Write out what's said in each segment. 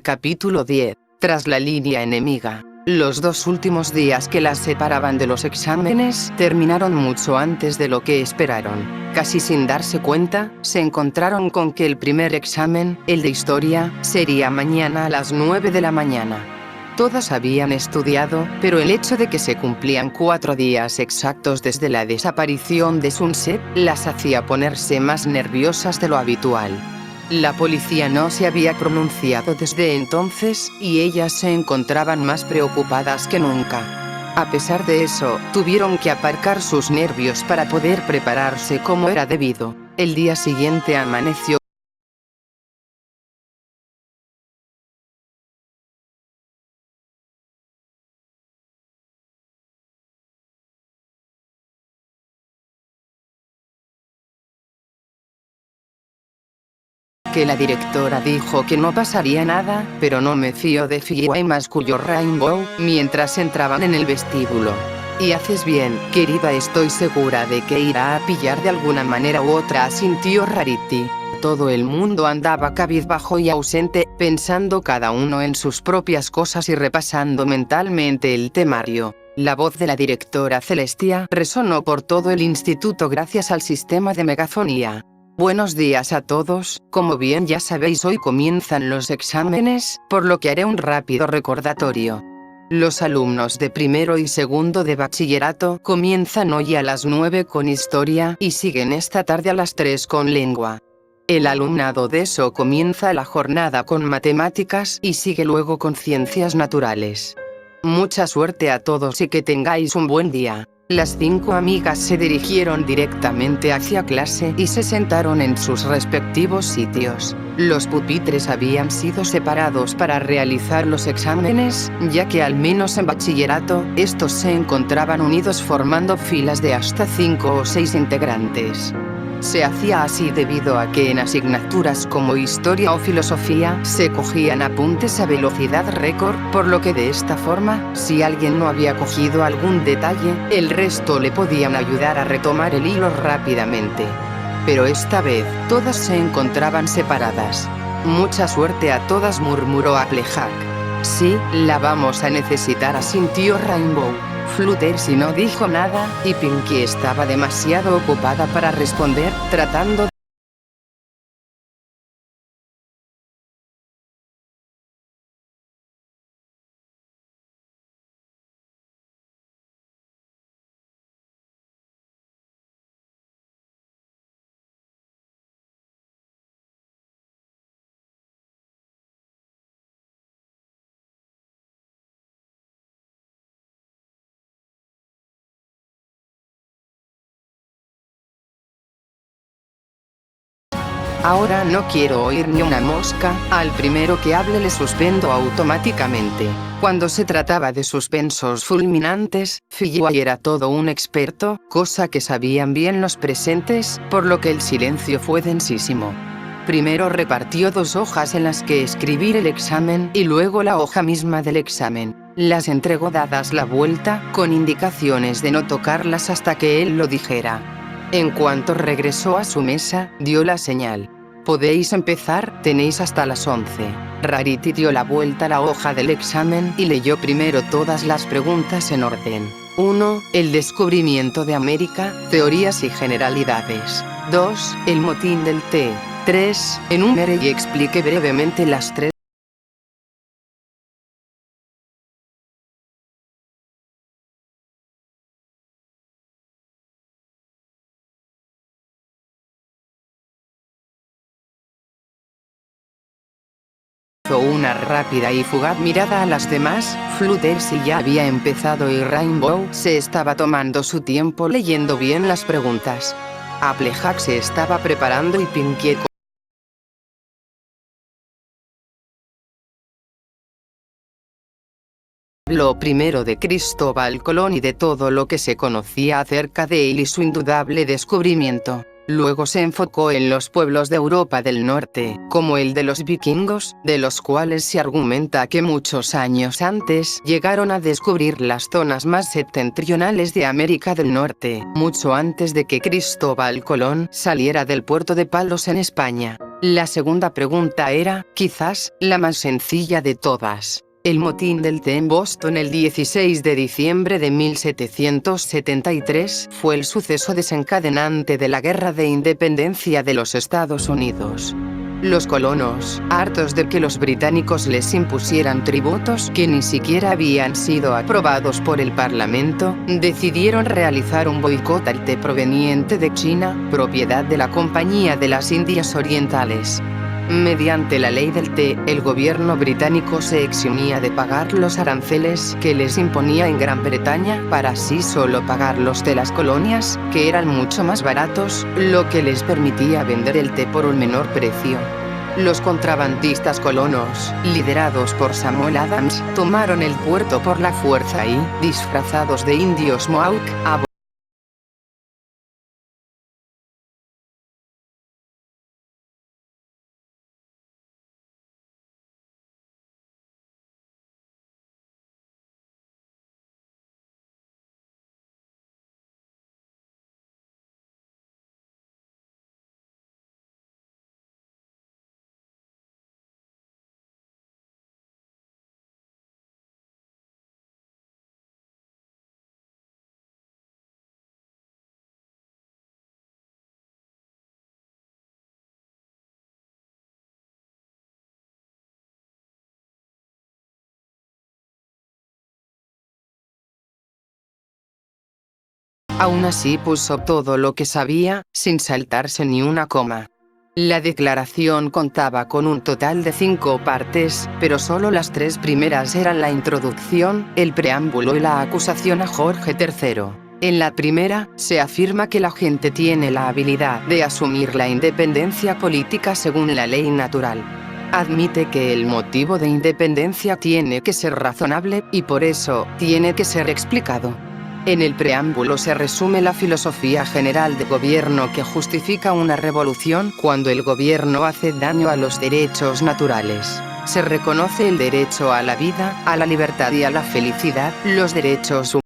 Capítulo 10. Tras la línea enemiga. Los 2 últimos días que las separaban de los exámenes terminaron mucho antes de lo que esperaron. Casi sin darse cuenta, se encontraron con que el primer examen, el de historia, sería mañana a las 9 de la mañana. Todas habían estudiado, pero el hecho de que se cumplían 4 días exactos desde la desaparición de Sunset, las hacía ponerse más nerviosas de lo habitual. La policía no se había pronunciado desde entonces, y ellas se encontraban más preocupadas que nunca. A pesar de eso, tuvieron que aparcar sus nervios para poder prepararse como era debido. El día siguiente amaneció que la directora dijo que no pasaría nada, pero no me fío de Figuay más cuyo Rainbow, mientras entraban en el vestíbulo. Y haces bien, querida, estoy segura de que irá a pillar de alguna manera u otra, asintió Rarity. Todo el mundo andaba cabizbajo y ausente, pensando cada uno en sus propias cosas y repasando mentalmente el temario. La voz de la directora Celestia resonó por todo el instituto gracias al sistema de megafonía. Buenos días a todos, como bien ya sabéis hoy comienzan los exámenes, por lo que haré un rápido recordatorio. Los alumnos de primero y segundo de bachillerato comienzan hoy a las 9 con historia y siguen esta tarde a las 3 con lengua. El alumnado de ESO comienza la jornada con matemáticas y sigue luego con ciencias naturales. Mucha suerte a todos y que tengáis un buen día. Las 5 amigas se dirigieron directamente hacia clase y se sentaron en sus respectivos sitios. Los pupitres habían sido separados para realizar los exámenes, ya que al menos en bachillerato, estos se encontraban unidos formando filas de hasta 5 o 6 integrantes. Se hacía así debido a que en asignaturas como historia o filosofía se cogían apuntes a velocidad récord, por lo que de esta forma, si alguien no había cogido algún detalle, el resto le podían ayudar a retomar el hilo rápidamente. Pero esta vez, todas se encontraban separadas. Mucha suerte a todas, murmuró Applejack. Sí, la vamos a necesitar, asintió Rainbow. Fluttershy no dijo nada, y Pinkie estaba demasiado ocupada para responder, tratando Ahora no quiero oír ni una mosca, al primero que hable le suspendo automáticamente. Cuando se trataba de suspensos fulminantes, Figuay era todo un experto, cosa que sabían bien los presentes, por lo que el silencio fue densísimo. Primero repartió 2 hojas en las que escribir el examen y luego la hoja misma del examen. Las entregó dadas la vuelta, con indicaciones de no tocarlas hasta que él lo dijera. En cuanto regresó a su mesa, dio la señal. Podéis empezar, tenéis hasta las 11. Rarity dio la vuelta a la hoja del examen y leyó primero todas las preguntas en orden. 1. El descubrimiento de América, teorías y generalidades. 2. El motín del té. 3. Enumere y explique brevemente las 3. Una rápida y fugaz mirada a las demás. Fluttershy ya había empezado y Rainbow se estaba tomando su tiempo leyendo bien las preguntas. Applejack se estaba preparando y Pinkie habló primero de Cristóbal Colón y de todo lo que se conocía acerca de él y su indudable descubrimiento. Luego se enfocó en los pueblos de Europa del Norte, como el de los vikingos, de los cuales se argumenta que muchos años antes llegaron a descubrir las zonas más septentrionales de América del Norte, mucho antes de que Cristóbal Colón saliera del puerto de Palos en España. La segunda pregunta era, quizás, la más sencilla de todas. El motín del té en Boston el 16 de diciembre de 1773 fue el suceso desencadenante de la Guerra de Independencia de los Estados Unidos. Los colonos, hartos de que los británicos les impusieran tributos que ni siquiera habían sido aprobados por el Parlamento, decidieron realizar un boicot al té proveniente de China, propiedad de la Compañía de las Indias Orientales. Mediante la ley del té, el gobierno británico se eximía de pagar los aranceles que les imponía en Gran Bretaña para así solo pagar los de las colonias, que eran mucho más baratos, lo que les permitía vender el té por un menor precio. Los contrabandistas colonos, liderados por Samuel Adams, tomaron el puerto por la fuerza y, disfrazados de indios Mohawk, aún así puso todo lo que sabía, sin saltarse ni una coma. La declaración contaba con un total de 5 partes, pero solo las 3 primeras eran la introducción, el preámbulo y la acusación a Jorge III. En la primera, se afirma que la gente tiene la habilidad de asumir la independencia política según la ley natural. Admite que el motivo de independencia tiene que ser razonable, y por eso, tiene que ser explicado. En el preámbulo se resume la filosofía general de gobierno que justifica una revolución cuando el gobierno hace daño a los derechos naturales. Se reconoce el derecho a la vida, a la libertad y a la felicidad, los derechos humanos.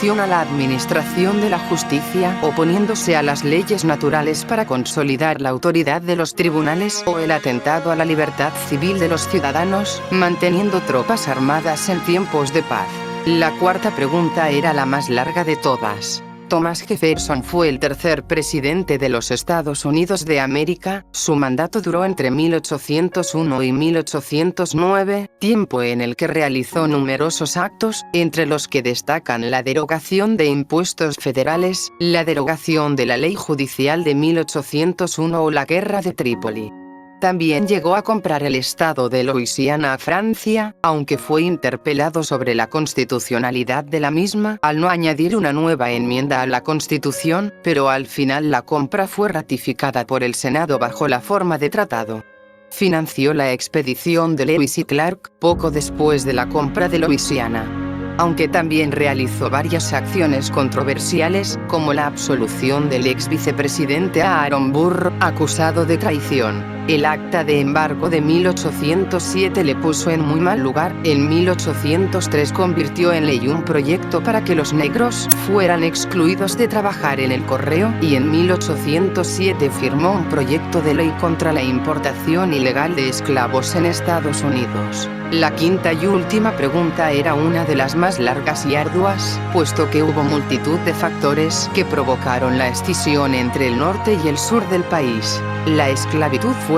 A la administración de la justicia, oponiéndose a las leyes naturales para consolidar la autoridad de los tribunales o el atentado a la libertad civil de los ciudadanos, manteniendo tropas armadas en tiempos de paz. La cuarta pregunta era la más larga de todas. Thomas Jefferson fue el tercer presidente de los Estados Unidos de América. Su mandato duró entre 1801 y 1809, tiempo en el que realizó numerosos actos, entre los que destacan la derogación de impuestos federales, la derogación de la ley judicial de 1801 o la guerra de Trípoli. También llegó a comprar el estado de Luisiana a Francia, aunque fue interpelado sobre la constitucionalidad de la misma al no añadir una nueva enmienda a la Constitución, pero al final la compra fue ratificada por el Senado bajo la forma de tratado. Financió la expedición de Lewis y Clark, poco después de la compra de Luisiana. Aunque también realizó varias acciones controversiales, como la absolución del ex vicepresidente Aaron Burr, acusado de traición. El acta de embargo de 1807 le puso en muy mal lugar. En 1803 convirtió en ley un proyecto para que los negros fueran excluidos de trabajar en el correo, y en 1807 firmó un proyecto de ley contra la importación ilegal de esclavos en Estados Unidos. La quinta y última pregunta era una de las más largas y arduas, puesto que hubo multitud de factores que provocaron la escisión entre el norte y el sur del país. La esclavitud fue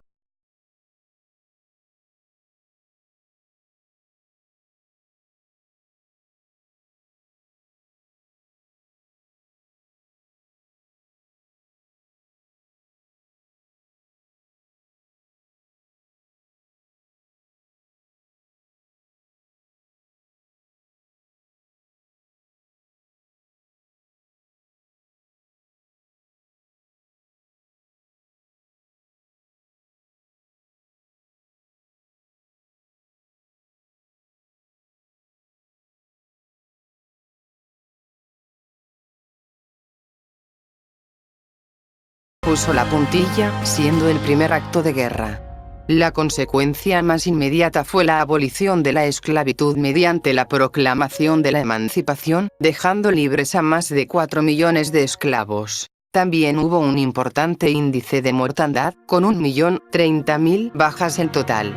puso la puntilla, siendo el primer acto de guerra. La consecuencia más inmediata fue la abolición de la esclavitud mediante la proclamación de la emancipación, dejando libres a más de 4 millones de esclavos. También hubo un importante índice de mortandad, con 1.030.000 bajas en total.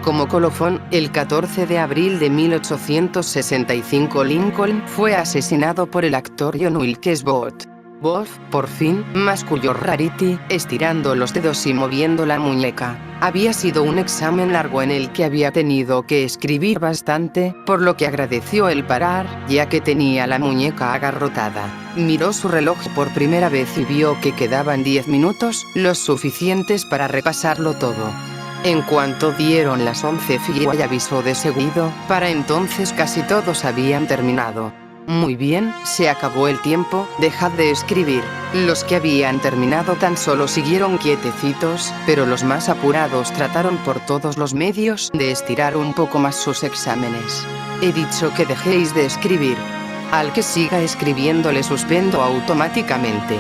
Como colofón, el 14 de abril de 1865 Lincoln fue asesinado por el actor John Wilkes Booth. Booth, por fin, masculló Rarity, estirando los dedos y moviendo la muñeca. Había sido un examen largo en el que había tenido que escribir bastante, por lo que agradeció el parar, ya que tenía la muñeca agarrotada. Miró su reloj por primera vez y vio que quedaban 10 minutos, los suficientes para repasarlo todo. En cuanto dieron las 11, Figuay avisó de seguido, para entonces casi todos habían terminado. Muy bien, se acabó el tiempo, dejad de escribir. Los que habían terminado tan solo siguieron quietecitos, pero los más apurados trataron por todos los medios de estirar un poco más sus exámenes. He dicho que dejéis de escribir. Al que siga escribiendo le suspendo automáticamente.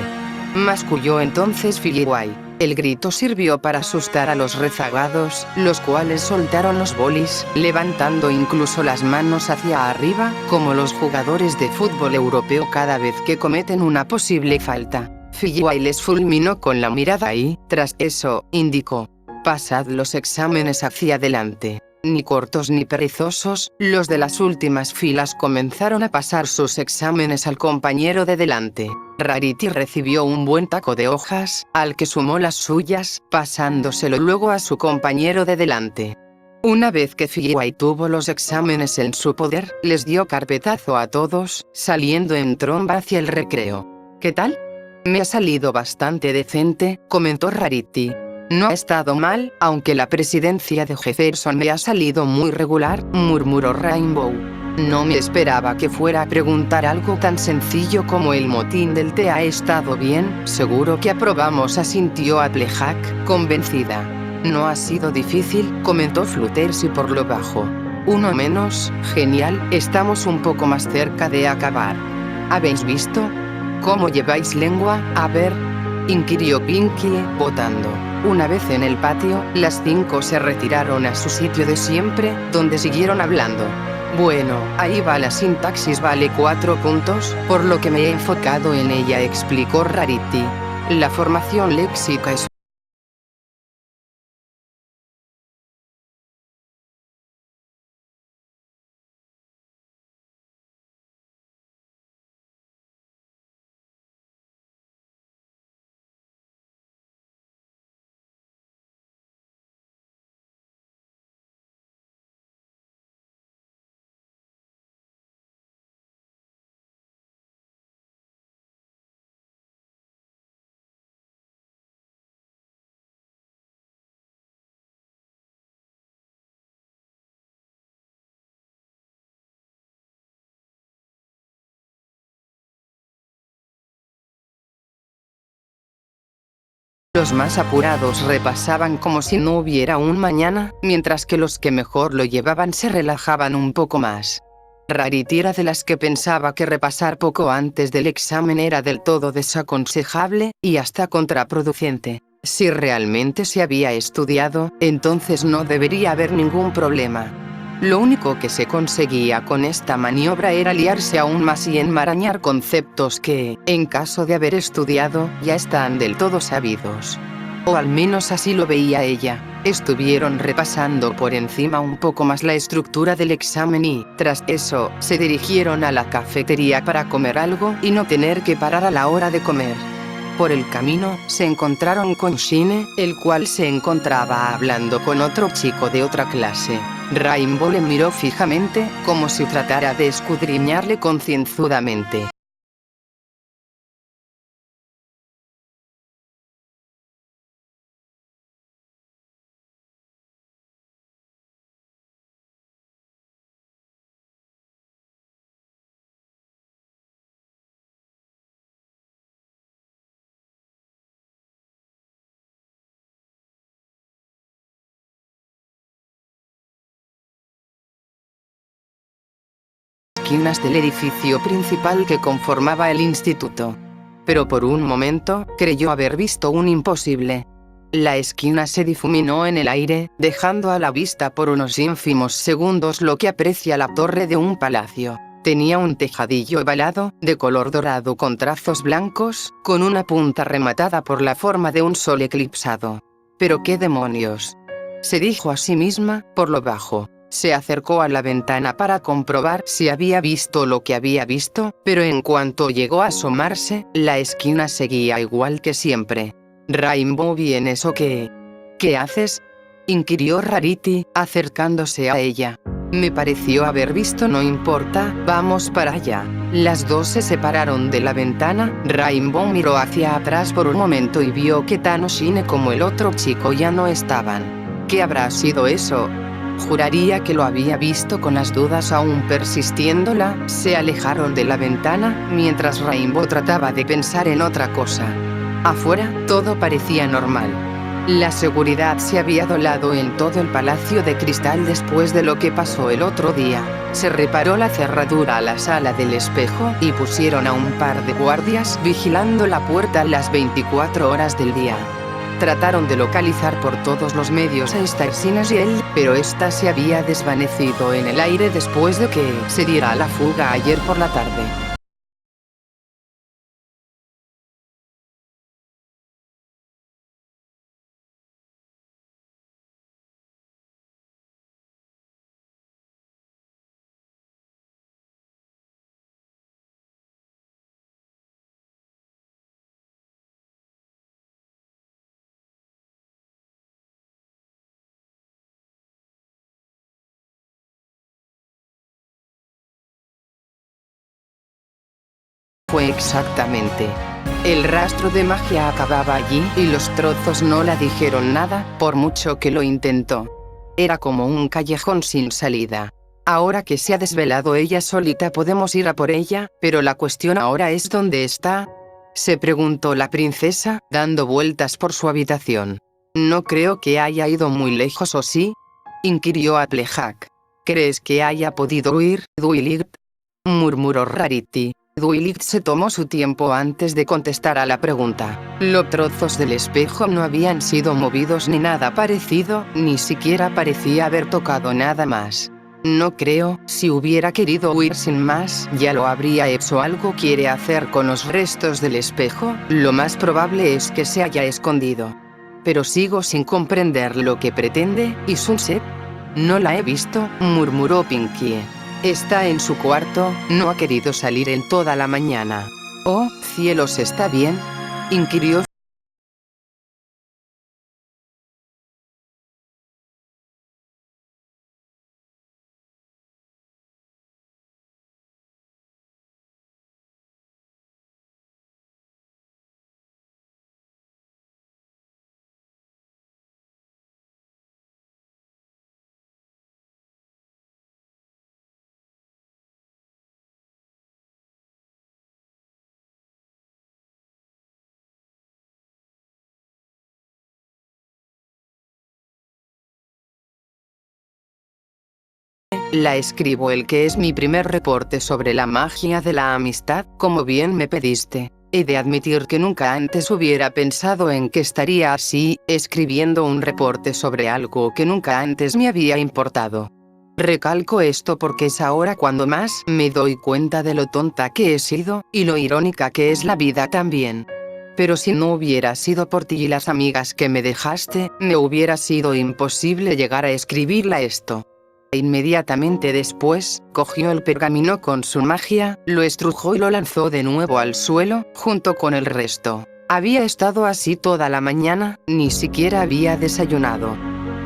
Masculló entonces Figuay. El grito sirvió para asustar a los rezagados, los cuales soltaron los bolis, levantando incluso las manos hacia arriba, como los jugadores de fútbol europeo cada vez que cometen una posible falta. Figuay les fulminó con la mirada y, tras eso, indicó: pasad los exámenes hacia adelante. Ni cortos ni perezosos, los de las últimas filas comenzaron a pasar sus exámenes al compañero de delante. Rarity recibió un buen taco de hojas, al que sumó las suyas, pasándoselo luego a su compañero de delante. Una vez que Figuay tuvo los exámenes en su poder, les dio carpetazo a todos, saliendo en tromba hacia el recreo. ¿Qué tal? Me ha salido bastante decente, comentó Rarity. No ha estado mal, aunque la presidencia de Jefferson me ha salido muy regular, murmuró Rainbow. No me esperaba que fuera a preguntar algo tan sencillo como el motín del té. ¿Ha estado bien? Seguro que aprobamos, asintió Applejack, convencida. No ha sido difícil, comentó Fluttershy por lo bajo. Uno menos, genial, estamos un poco más cerca de acabar. ¿Habéis visto? ¿Cómo lleváis lengua? A ver, inquirió Pinky, botando. Una vez en el patio, las 5 se retiraron a su sitio de siempre, donde siguieron hablando. Bueno, ahí va la sintaxis, vale 4 puntos, por lo que me he enfocado en ella, explicó Rarity. La formación léxica es Los más apurados repasaban como si no hubiera un mañana, mientras que los que mejor lo llevaban se relajaban un poco más. Rarity era de las que pensaba que repasar poco antes del examen era del todo desaconsejable, y hasta contraproducente. Si realmente se había estudiado, entonces no debería haber ningún problema. Lo único que se conseguía con esta maniobra era liarse aún más y enmarañar conceptos que, en caso de haber estudiado, ya están del todo sabidos. O al menos así lo veía ella. Estuvieron repasando por encima un poco más la estructura del examen y, tras eso, se dirigieron a la cafetería para comer algo y no tener que parar a la hora de comer. Por el camino, se encontraron con Shine, el cual se encontraba hablando con otro chico de otra clase. Rainbow le miró fijamente, como si tratara de escudriñarle concienzudamente. Esquinas del edificio principal que conformaba el instituto. pero por un momento, creyó haber visto un imposible. La esquina se difuminó en el aire, dejando a la vista por unos ínfimos segundos lo que aprecia la torre de un palacio. Tenía un tejadillo ovalado, de color dorado con trazos blancos, con una punta rematada por la forma de un sol eclipsado. «¿Pero qué demonios?», se dijo a sí misma, por lo bajo. Se acercó a la ventana para comprobar si había visto lo que había visto, pero en cuanto llegó a asomarse, la esquina seguía igual que siempre. «Rainbow, ¿vienes o qué? ¿Qué haces?», inquirió Rarity, acercándose a ella. «Me pareció haber visto, no importa, vamos para allá». Las dos se separaron de la ventana. Rainbow miró hacia atrás por un momento y vio que Tanoshine como el otro chico ya no estaban. «¿Qué habrá sido eso?». Juraría que lo había visto. Con las dudas aún persistiéndola, se alejaron de la ventana, mientras Rainbow trataba de pensar en otra cosa. Afuera, todo parecía normal. La seguridad se había dolado en todo el palacio de cristal después de lo que pasó el otro día. Se reparó la cerradura a la sala del espejo y pusieron a un par de guardias vigilando la puerta las 24 horas del día. Trataron de localizar por todos los medios a Starsina Gill, pero esta se había desvanecido en el aire después de que se diera la fuga ayer por la tarde. Fue exactamente. El rastro de magia acababa allí, y los trozos no la dijeron nada, por mucho que lo intentó. Era como un callejón sin salida. Ahora que se ha desvelado ella solita podemos ir a por ella, pero la cuestión ahora es ¿dónde está?, se preguntó la princesa, dando vueltas por su habitación. «No creo que haya ido muy lejos, ¿o sí?», inquirió Applejack. «¿Crees que haya podido huir, Dwight?», murmuró Rarity. Dwight se tomó su tiempo antes de contestar a la pregunta. Los trozos del espejo no habían sido movidos ni nada parecido, ni siquiera parecía haber tocado nada más. «No creo, si hubiera querido huir sin más, ya lo habría hecho. ¿Algo quiere hacer con los restos del espejo? Lo más probable es que se haya escondido. Pero sigo sin comprender lo que pretende. ¿Y Sunset?». «No la he visto», murmuró Pinkie. «Está en su cuarto, no ha querido salir en toda la mañana». «Oh, cielos, ¿está bien?», inquirió «La escribo el que es mi primer reporte sobre la magia de la amistad, como bien me pediste. He de admitir que nunca antes hubiera pensado en que estaría así, escribiendo un reporte sobre algo que nunca antes me había importado. Recalco esto porque es ahora cuando más me doy cuenta de lo tonta que he sido, y lo irónica que es la vida también. Pero si no hubiera sido por ti y las amigas que me dejaste, me hubiera sido imposible llegar a escribirla esto». Inmediatamente después, cogió el pergamino con su magia, lo estrujó y lo lanzó de nuevo al suelo, junto con el resto. Había estado así toda la mañana, ni siquiera había desayunado.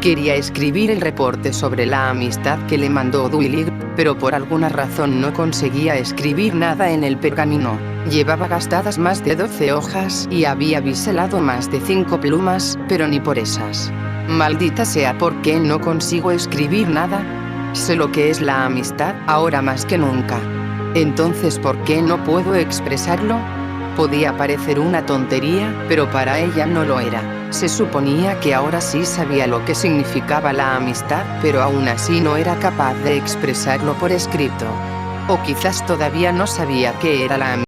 Quería escribir el reporte sobre la amistad que le mandó Dwight, pero por alguna razón no conseguía escribir nada en el pergamino. Llevaba gastadas más de 12 hojas y había biselado más de 5 plumas, pero ni por esas. «Maldita sea, ¿por qué no consigo escribir nada? Sé lo que es la amistad, ahora más que nunca. Entonces, ¿por qué no puedo expresarlo?». Podía parecer una tontería, pero para ella no lo era. Se suponía que ahora sí sabía lo que significaba la amistad, pero aún así no era capaz de expresarlo por escrito. O quizás todavía no sabía qué era la amistad.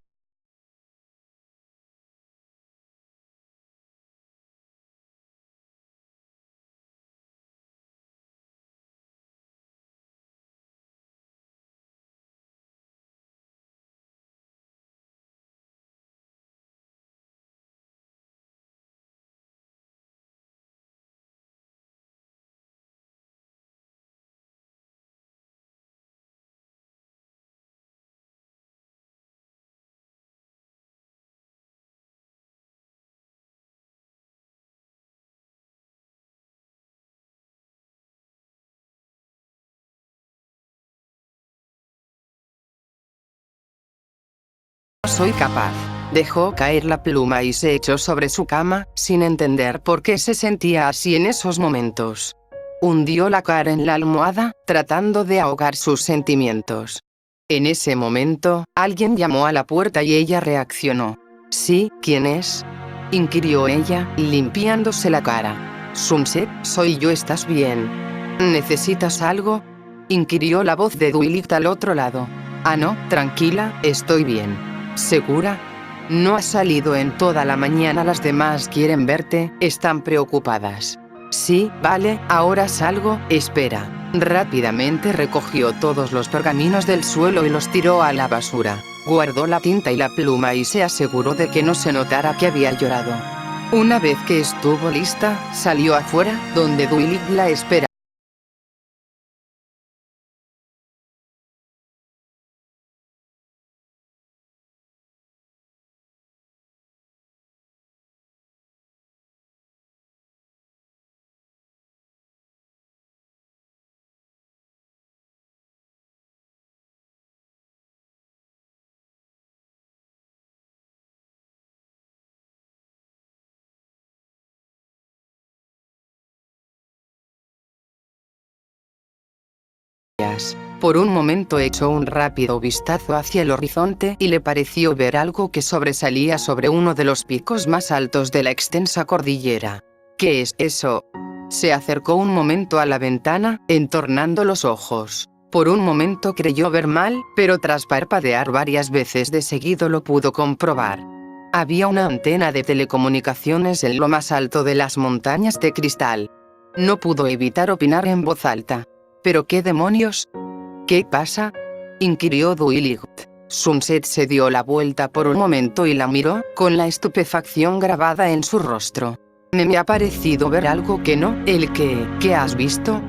soy capaz. Dejó caer la pluma y se echó sobre su cama, sin entender por qué se sentía así en esos momentos. Hundió la cara en la almohada, tratando de ahogar sus sentimientos. En ese momento, alguien llamó a la puerta y ella reaccionó. «¿Sí? ¿Quién es?», inquirió ella, limpiándose la cara. «Sunset, soy yo, ¿estás bien? ¿Necesitas algo?», inquirió la voz de Dwight al otro lado. «Ah, no, tranquila, estoy bien». «¿Segura? No has salido en toda la mañana, las demás quieren verte, están preocupadas». «Sí, vale, ahora salgo, espera». Rápidamente recogió todos los pergaminos del suelo y los tiró a la basura. Guardó la tinta y la pluma y se aseguró de que no se notara que había llorado. Una vez que estuvo lista, salió afuera, donde Dwight la esperaba. Por un momento echó un rápido vistazo hacia el horizonte y le pareció ver algo que sobresalía sobre uno de los picos más altos de la extensa cordillera. «¿Qué es eso?». Se acercó un momento a la ventana, entornando los ojos. Por un momento creyó ver mal, pero tras parpadear varias veces de seguido lo pudo comprobar. Había una antena de telecomunicaciones en lo más alto de las montañas de cristal. No pudo evitar opinar en voz alta. «¿Pero qué demonios? ¿Qué pasa?», inquirió Dwight. Sunset se dio la vuelta por un momento y la miró, con la estupefacción grabada en su rostro. «Me ha parecido ver algo que no». «¿El qué? ¿Qué has visto?».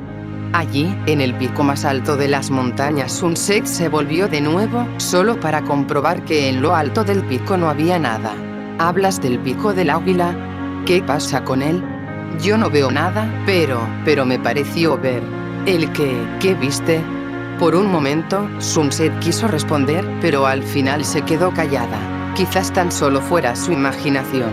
Allí, en el pico más alto de las montañas, Sunset se volvió de nuevo, solo para comprobar que en lo alto del pico no había nada. «¿Hablas del pico del águila? ¿Qué pasa con él?». «Yo no veo nada, pero me pareció ver». «¿El qué? ¿Qué viste?». Por un momento, Sunset quiso responder, pero al final se quedó callada. Quizás tan solo fuera su imaginación.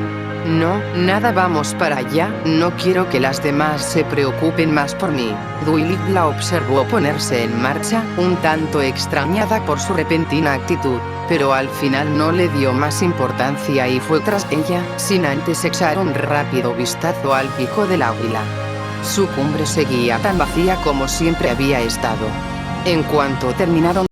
«No, nada, vamos para allá, no quiero que las demás se preocupen más por mí». Dwight la observó ponerse en marcha, un tanto extrañada por su repentina actitud, pero al final no le dio más importancia y fue tras ella, sin antes echar un rápido vistazo al pico del águila. Su cumbre seguía tan vacía como siempre había estado. En cuanto terminaron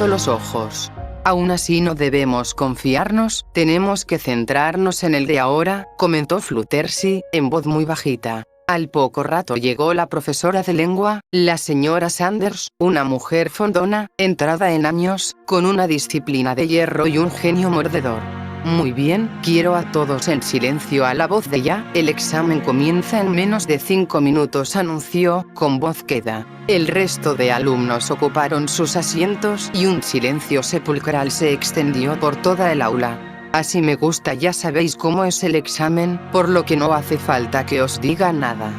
los ojos. «Aún así no debemos confiarnos, tenemos que centrarnos en el de ahora», comentó Fluttershy, en voz muy bajita. Al poco rato llegó la profesora de lengua, la señora Sanders, una mujer fondona, entrada en años, con una disciplina de hierro y un genio mordedor. «Muy bien, quiero a todos en silencio a la voz de ella, el examen comienza en menos de 5 minutos», anunció, con voz queda. El resto de alumnos ocuparon sus asientos y un silencio sepulcral se extendió por toda el aula. «Así me gusta, ya sabéis cómo es el examen, por lo que no hace falta que os diga nada.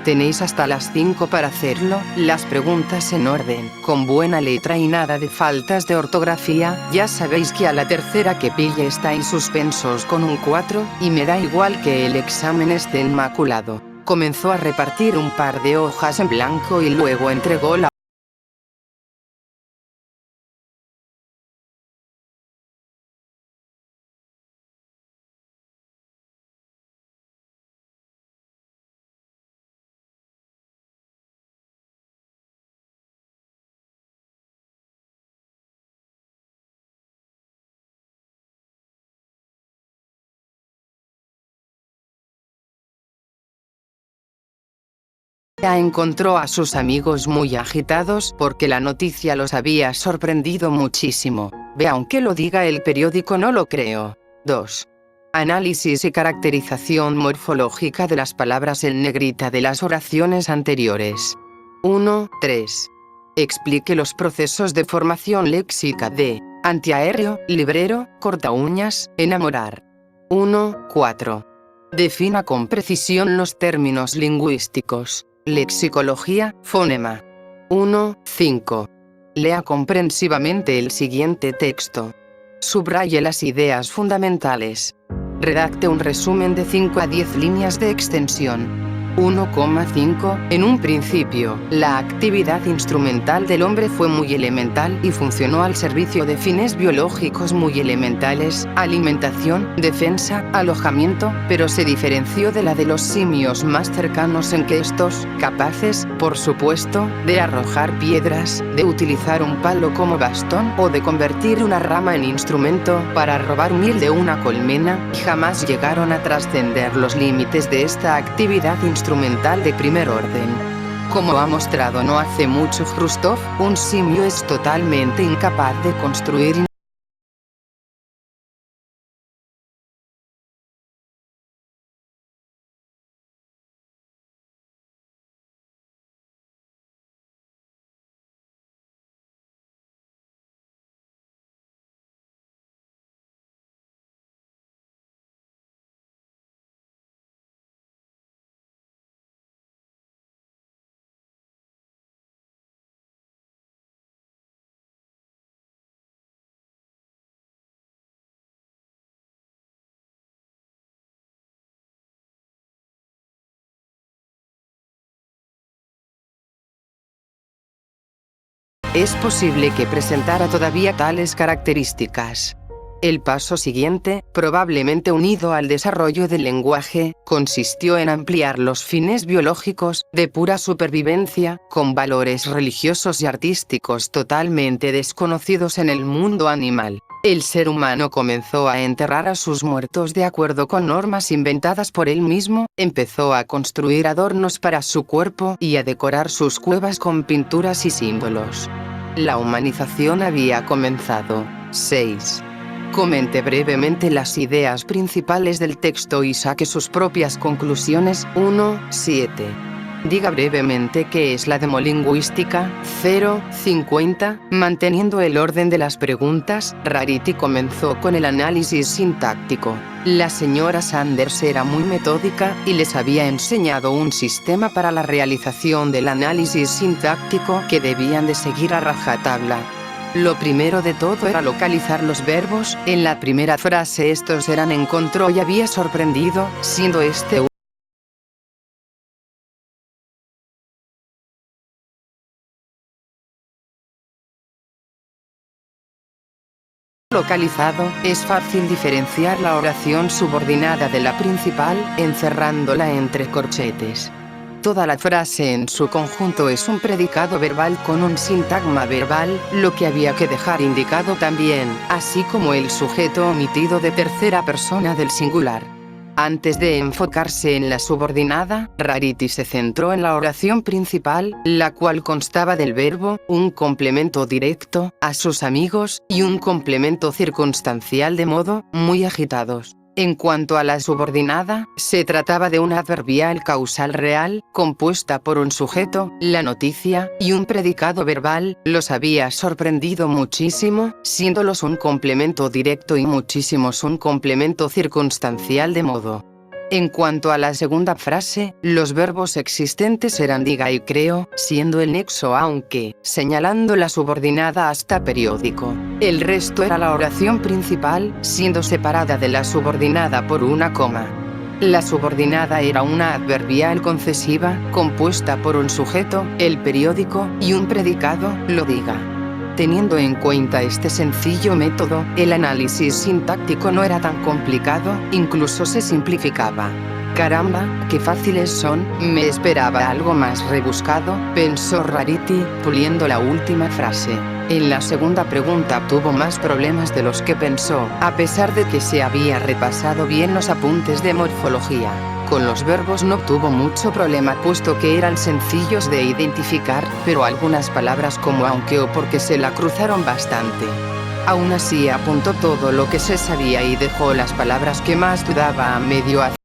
Tenéis hasta las 5 para hacerlo, las preguntas en orden, con buena letra y nada de faltas de ortografía, ya sabéis que a la tercera que pille estáis suspensos con un 4, y me da igual que el examen esté inmaculado». Comenzó a repartir un par de hojas en blanco y luego entregó la encontró a sus amigos muy agitados porque la noticia los había sorprendido muchísimo. Ve, aunque lo diga el periódico, no lo creo. 2. Análisis y caracterización morfológica de las palabras en negrita de las oraciones anteriores. 1. 3. Explique los procesos de formación léxica de antiaéreo, librero, corta uñas, enamorar. 1. 4. Defina con precisión los términos lingüísticos, lexicología, fonema. 1. 5. Lea comprensivamente el siguiente texto. Subraye las ideas fundamentales. Redacte un resumen de 5 a 10 líneas de extensión. 1,5. En un principio, la actividad instrumental del hombre fue muy elemental y funcionó al servicio de fines biológicos muy elementales, alimentación, defensa, alojamiento, pero se diferenció de la de los simios más cercanos en que estos, capaces, por supuesto, de arrojar piedras, de utilizar un palo como bastón o de convertir una rama en instrumento para robar miel de una colmena, jamás llegaron a trascender los límites de esta actividad instrumental de primer orden. Como ha mostrado no hace mucho Hrustov, un simio es totalmente incapaz de construir es posible que presentara todavía tales características. El paso siguiente, probablemente unido al desarrollo del lenguaje, consistió en ampliar los fines biológicos, de pura supervivencia, con valores religiosos y artísticos totalmente desconocidos en el mundo animal. El ser humano comenzó a enterrar a sus muertos de acuerdo con normas inventadas por él mismo, empezó a construir adornos para su cuerpo y a decorar sus cuevas con pinturas y símbolos. La humanización había comenzado. 6. Comente brevemente las ideas principales del texto y saque sus propias conclusiones. 1. 7. Diga brevemente qué es la demolingüística. 0. 50. Manteniendo el orden de las preguntas, Rarity comenzó con el análisis sintáctico. La señora Sanders era muy metódica y les había enseñado un sistema para la realización del análisis sintáctico que debían de seguir a rajatabla. Lo primero de todo era localizar los verbos. En la primera frase estos eran encontró y había sorprendido, siendo este localizado, es fácil diferenciar la oración subordinada de la principal, encerrándola entre corchetes. Toda la frase en su conjunto es un predicado verbal con un sintagma verbal, lo que había que dejar indicado también, así como el sujeto omitido de tercera persona del singular. Antes de enfocarse en la subordinada, Rarity se centró en la oración principal, la cual constaba del verbo, un complemento directo, a sus amigos, y un complemento circunstancial de modo, muy agitados. En cuanto a la subordinada, se trataba de un adverbial causal real, compuesta por un sujeto, la noticia, y un predicado verbal. Los había sorprendido muchísimo, siéndolos un complemento directo y muchísimos un complemento circunstancial de modo. En cuanto a la segunda frase, los verbos existentes eran diga y creo, siendo el nexo aunque, señalando la subordinada hasta periódico. El resto era la oración principal, siendo separada de la subordinada por una coma. La subordinada era una adverbial concesiva, compuesta por un sujeto, el periódico, y un predicado, lo diga. Teniendo en cuenta este sencillo método, el análisis sintáctico no era tan complicado, incluso se simplificaba. Caramba, qué fáciles son, me esperaba algo más rebuscado, pensó Rarity, puliendo la última frase. En la segunda pregunta tuvo más problemas de los que pensó, a pesar de que se había repasado bien los apuntes de morfología. Con los verbos no tuvo mucho problema puesto que eran sencillos de identificar, pero algunas palabras como aunque o porque se la cruzaron bastante. Aún así apuntó todo lo que se sabía y dejó las palabras que más dudaba a medio hacer.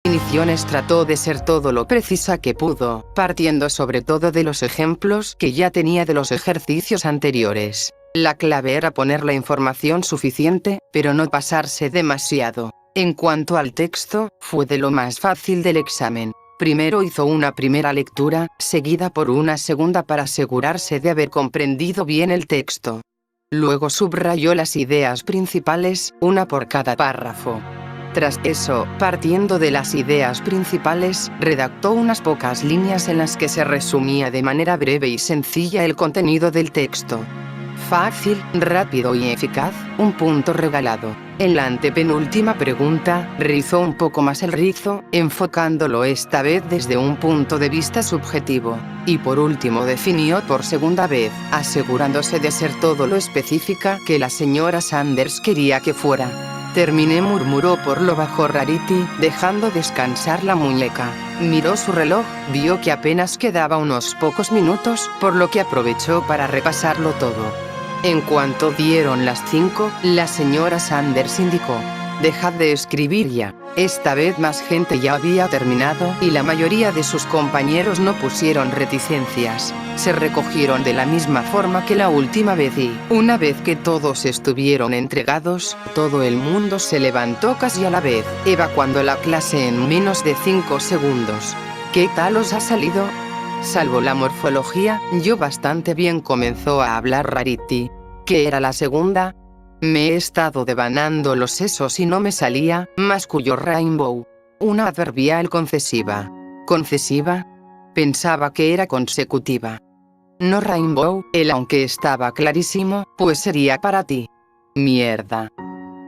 Definiciones trató de ser todo lo precisa que pudo, partiendo sobre todo de los ejemplos que ya tenía de los ejercicios anteriores. La clave era poner la información suficiente, pero no pasarse demasiado. En cuanto al texto, fue de lo más fácil del examen. Primero hizo una primera lectura, seguida por una segunda para asegurarse de haber comprendido bien el texto. Luego subrayó las ideas principales, una por cada párrafo. Tras eso, partiendo de las ideas principales, redactó unas pocas líneas en las que se resumía de manera breve y sencilla el contenido del texto. Fácil, rápido y eficaz, un punto regalado. En la antepenúltima pregunta, rizó un poco más el rizo, enfocándolo esta vez desde un punto de vista subjetivo. Y por último definió por segunda vez, asegurándose de ser todo lo específica que la señora Sanders quería que fuera. Terminé, murmuró por lo bajo Rarity, dejando descansar la muñeca. Miró su reloj, vio que apenas quedaba unos pocos minutos, por lo que aprovechó para repasarlo todo. En cuanto dieron las 5, la señora Sanders indicó: «Dejad de escribir ya». Esta vez más gente ya había terminado y la mayoría de sus compañeros no pusieron reticencias. Se recogieron de la misma forma que la última vez y, una vez que todos estuvieron entregados, todo el mundo se levantó casi a la vez, evacuando la clase en menos de 5 segundos. ¿Qué tal os ha salido? Salvo la morfología, yo bastante bien, comenzó a hablar Rarity. ¿Qué era la segunda? Me he estado devanando los sesos y no me salía, masculló Rainbow. Una adverbial concesiva. ¿Concesiva? Pensaba que era consecutiva. No, Rainbow, el aunque estaba clarísimo, pues sería para ti. Mierda.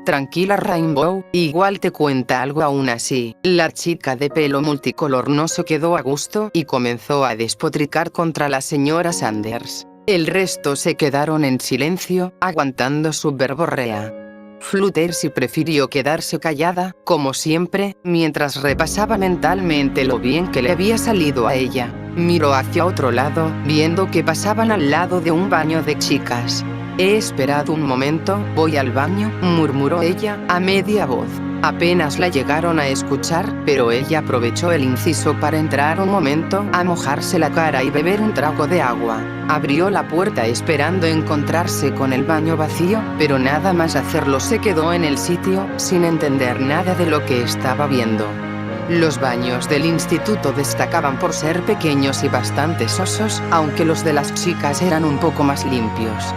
Tranquila, Rainbow, igual te cuenta algo aún así. La chica de pelo multicolor no se quedó a gusto y comenzó a despotricar contra la señora Sanders. El resto se quedaron en silencio, aguantando su verborrea. Fluttershy prefirió quedarse callada, como siempre, mientras repasaba mentalmente lo bien que le había salido a ella. Miró hacia otro lado, viendo que pasaban al lado de un baño de chicas. He esperado un momento, voy al baño, murmuró ella, a media voz. Apenas la llegaron a escuchar, pero ella aprovechó el inciso para entrar un momento, a mojarse la cara y beber un trago de agua. Abrió la puerta esperando encontrarse con el baño vacío, pero nada más hacerlo se quedó en el sitio, sin entender nada de lo que estaba viendo. Los baños del instituto destacaban por ser pequeños y bastante sosos, aunque los de las chicas eran un poco más limpios.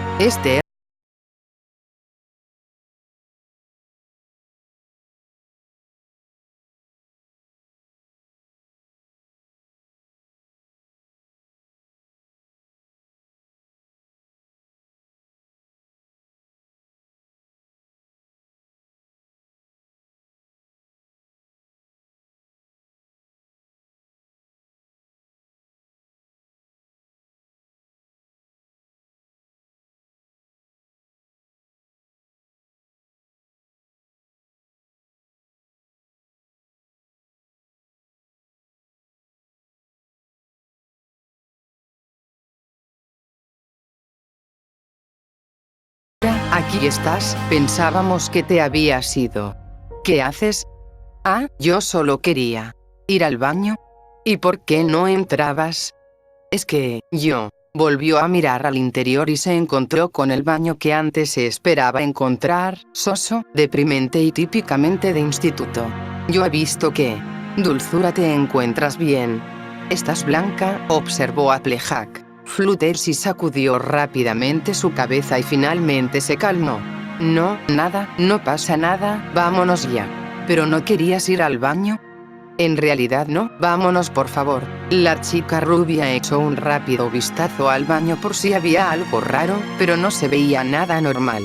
Aquí estás, pensábamos que te habías ido. ¿Qué haces? Ah, yo solo quería ir al baño. ¿Y por qué no entrabas? Es que, yo, volvió a mirar al interior y se encontró con el baño que antes se esperaba encontrar, soso, deprimente y típicamente de instituto. Yo he visto que, dulzura, te encuentras bien. ¿Estás blanca?, observó Applejack. Fluttershy sacudió rápidamente su cabeza y finalmente se calmó. No, nada, no pasa nada, vámonos ya. ¿Pero no querías ir al baño? En realidad no, vámonos por favor. La chica rubia echó un rápido vistazo al baño por si había algo raro, pero no se veía nada normal.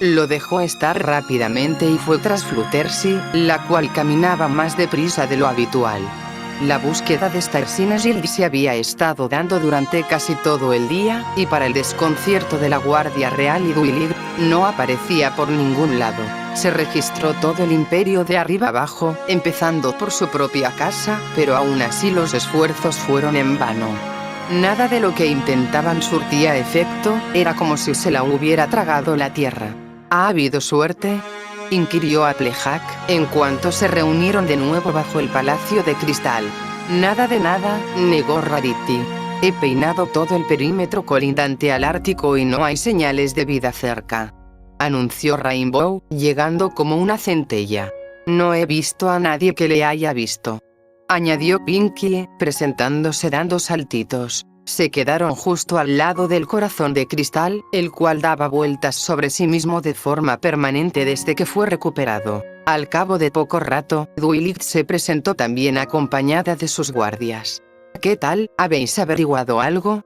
Lo dejó estar rápidamente y fue tras Fluttershy, la cual caminaba más deprisa de lo habitual. La búsqueda de Starsinergild se había estado dando durante casi todo el día, y para el desconcierto de la Guardia Real y Dwilig, no aparecía por ningún lado. Se registró todo el imperio de arriba abajo, empezando por su propia casa, pero aún así los esfuerzos fueron en vano. Nada de lo que intentaban surtía efecto, era como si se la hubiera tragado la tierra. ¿Ha habido suerte?, inquirió Applejack, en cuanto se reunieron de nuevo bajo el Palacio de Cristal. Nada de nada, negó Rarity. He peinado todo el perímetro colindante al Ártico y no hay señales de vida cerca, anunció Rainbow, llegando como una centella. No he visto a nadie que le haya visto, añadió Pinkie, presentándose dando saltitos. Se quedaron justo al lado del corazón de cristal, el cual daba vueltas sobre sí mismo de forma permanente desde que fue recuperado. Al cabo de poco rato, Dwilig se presentó también acompañada de sus guardias. ¿Qué tal? ¿Habéis averiguado algo?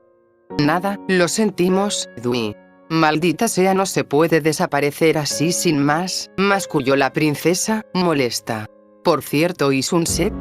Nada, lo sentimos, Dwi. Maldita sea, no se puede desaparecer así sin más, masculló la princesa, molesta. Por cierto, ¿y Sunset?,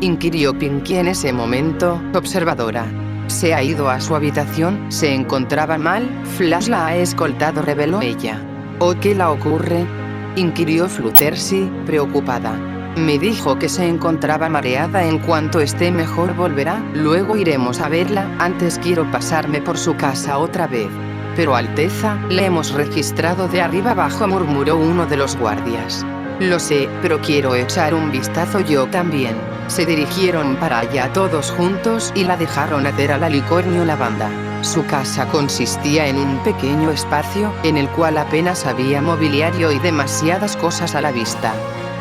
inquirió Pinkie en ese momento, observadora. Se ha ido a su habitación, se encontraba mal, Flash la ha escoltado, reveló ella. ¿O qué le ocurre?, inquirió Fluttershy, preocupada. Me dijo que se encontraba mareada, en cuanto esté mejor volverá, luego iremos a verla, antes quiero pasarme por su casa otra vez. Pero Alteza, le hemos registrado de arriba abajo, murmuró uno de los guardias. Lo sé, pero quiero echar un vistazo yo también. Se dirigieron para allá todos juntos y la dejaron hacer a la Licornio Lavanda. Su casa consistía en un pequeño espacio, en el cual apenas había mobiliario y demasiadas cosas a la vista.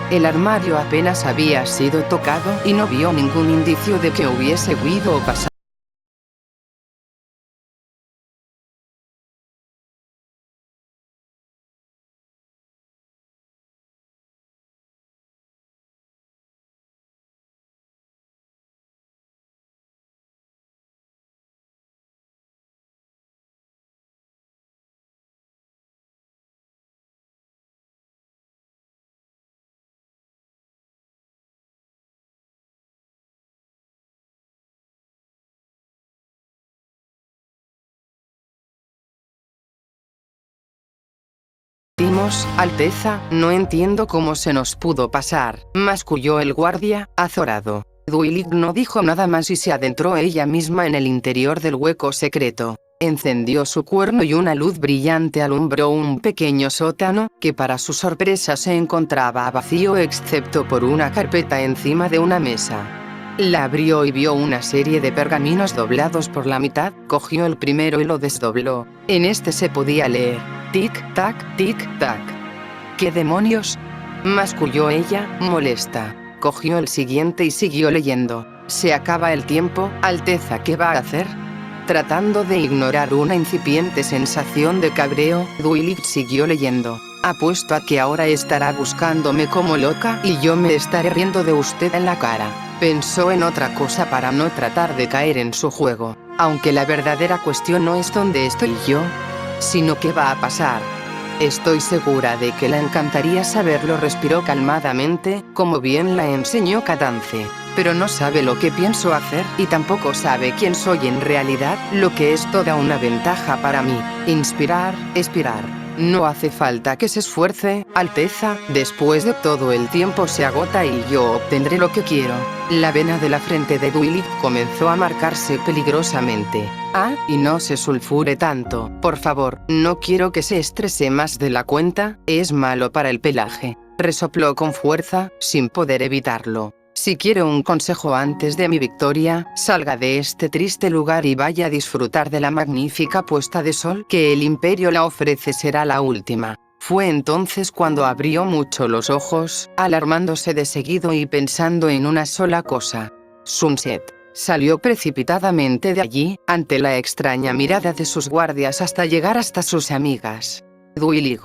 El armario apenas había sido tocado y no vio ningún indicio de que hubiese huido o pasado. Alteza, no entiendo cómo se nos pudo pasar, masculló el guardia, azorado. Dwilig no dijo nada más y se adentró ella misma en el interior del hueco secreto. Encendió su cuerno y una luz brillante alumbró un pequeño sótano, que para su sorpresa se encontraba vacío excepto por una carpeta encima de una mesa. La abrió y vio una serie de pergaminos doblados por la mitad, cogió el primero y lo desdobló. En este se podía leer: tic-tac, tic-tac. ¿Qué demonios?, masculló ella, molesta. Cogió el siguiente y siguió leyendo. Se acaba el tiempo, Alteza, ¿qué va a hacer? Tratando de ignorar una incipiente sensación de cabreo, Dwilig siguió leyendo. Apuesto a que ahora estará buscándome como loca y yo me estaré riendo de usted en la cara. Pensó en otra cosa para no tratar de caer en su juego. Aunque la verdadera cuestión no es dónde estoy yo, sino qué va a pasar. Estoy segura de que le encantaría saberlo, respiró calmadamente, como bien la enseñó Cadance. Pero no sabe lo que pienso hacer y tampoco sabe quién soy en realidad, lo que es toda una ventaja para mí. Inspirar, expirar. No hace falta que se esfuerce, Alteza, después de todo el tiempo se agota y yo obtendré lo que quiero. La vena de la frente de Dwilig comenzó a marcarse peligrosamente. Ah, y no se sulfure tanto, por favor, no quiero que se estrese más de la cuenta, es malo para el pelaje. Resopló con fuerza, sin poder evitarlo. Si quiere un consejo antes de mi victoria, salga de este triste lugar y vaya a disfrutar de la magnífica puesta de sol que el imperio la ofrece, será la última. Fue entonces cuando abrió mucho los ojos, alarmándose de seguido y pensando en una sola cosa. Sunset. Salió precipitadamente de allí, ante la extraña mirada de sus guardias hasta llegar hasta sus amigas. Dwilig.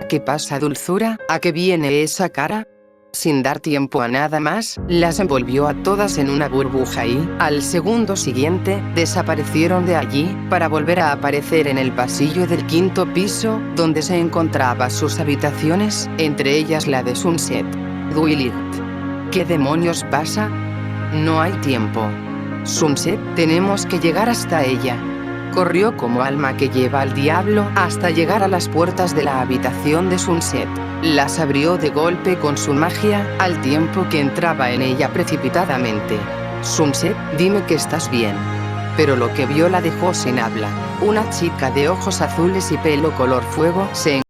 ¿Qué pasa, dulzura? ¿A qué viene esa cara? Sin dar tiempo a nada más, las envolvió a todas en una burbuja y, al segundo siguiente, desaparecieron de allí, para volver a aparecer en el pasillo del 5.º piso, donde se encontraban sus habitaciones, entre ellas la de Sunset. Duilit. ¿Qué demonios pasa? No hay tiempo. Sunset, tenemos que llegar hasta ella. Corrió como alma que lleva al diablo hasta llegar a las puertas de la habitación de Sunset. Las abrió de golpe con su magia, al tiempo que entraba en ella precipitadamente. Sunset, dime que estás bien. Pero lo que vio la dejó sin habla. Una chica de ojos azules y pelo color fuego se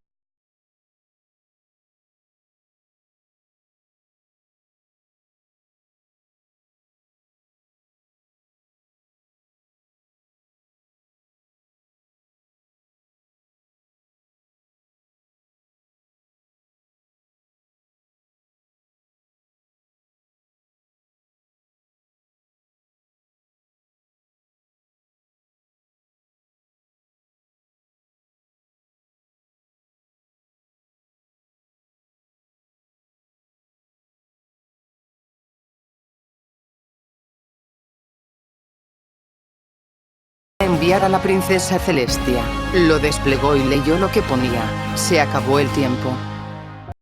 enviar a la princesa Celestia. Lo desplegó y leyó lo que ponía. Se acabó el tiempo.